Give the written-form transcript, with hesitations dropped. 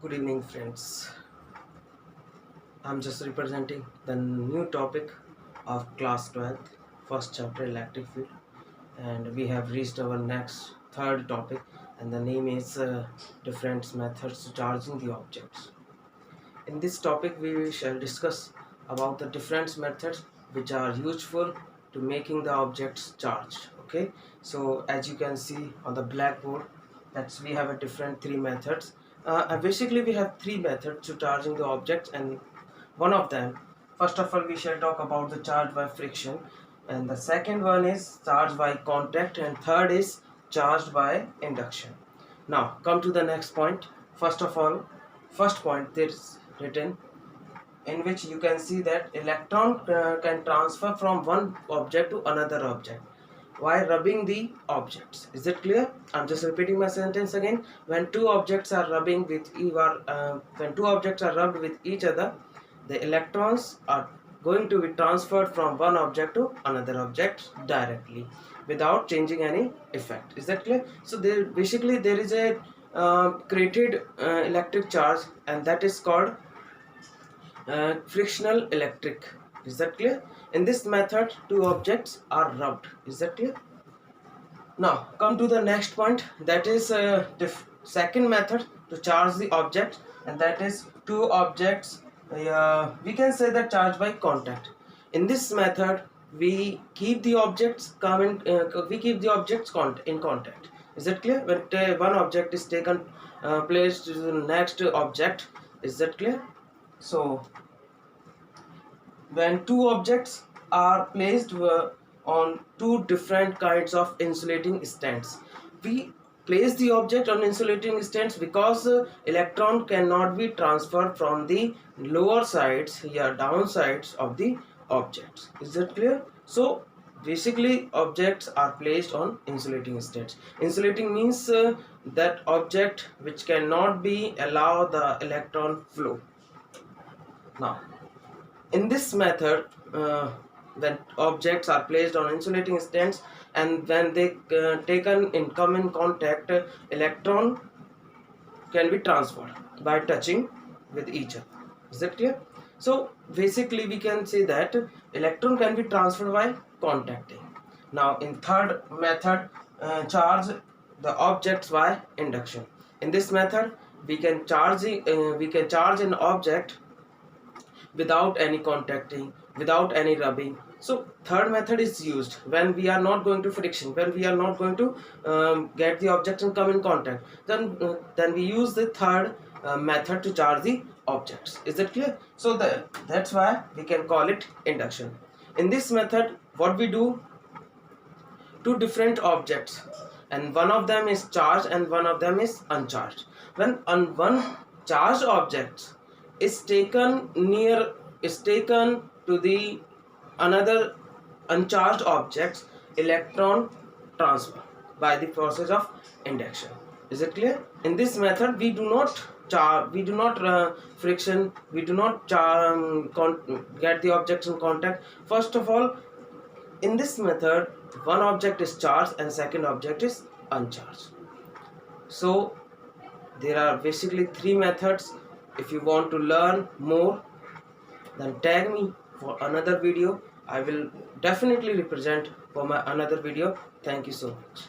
Good evening, friends. I'm just representing the new topic of class 12th, first chapter electric field, and we have reached our next third topic, and the name is different methods to charging the objects. In this topic, we shall discuss about the different methods which are useful to making the objects charge. Okay, so as you can see on the blackboard, that's we have a different three methods. Basically, we have three methods to charging the objects, and one of them, first of all, we shall talk about the charge by friction, and the second one is charge by contact, and third is charged by induction. Now, come to the next point. First of all, first point there is written in which you can see that electron can transfer from one object to another object while rubbing the objects. Is it clear? I'm just repeating my sentence again. When two objects are rubbing with when two objects are rubbed with each other, the electrons are going to be transferred from one object to another object directly without changing any effect. Is that clear? So there basically there is a created electric charge, and that is called frictional electric. Is that clear? In this method, two objects are rubbed. Is that clear? Now come to the next point, that is the second method to charge the object, and that is two objects. We can say that charge by contact. In this method, we keep the objects in contact. Is that clear? When one object is taken placed to the next object. Is that clear? So when two objects are placed on two different kinds of insulating stands, we place the object on insulating stands because electron cannot be transferred from the lower sides here down sides of the objects. Is that clear? So basically objects are placed on insulating stands. Insulating means that object which cannot be allow the electron flow. Now in this method, when objects are placed on insulating stands, and when they come in contact, electron can be transferred by touching with each other. Is that clear? So basically we can say that electron can be transferred by contacting. Now in third method, charge the objects by induction. In this method, we can charge an object without any contacting, without any rubbing. So third method is used when we are not going to friction, when we are not going to get the object and come in contact, then we use the third method to charge the objects. Is that clear? So that's why we can call it induction. In this method, what we do, two different objects, and one of them is charged and one of them is uncharged. When one charged object is taken to the another uncharged objects, electron transfer by the process of induction. Is it clear? In this method, we do not friction, we do not get the objects in contact. First of all, in this method, one object is charged and second object is uncharged. So there are basically three methods. If you want to learn more, then tag me for another video. I will definitely represent for my another video. Thank you so much.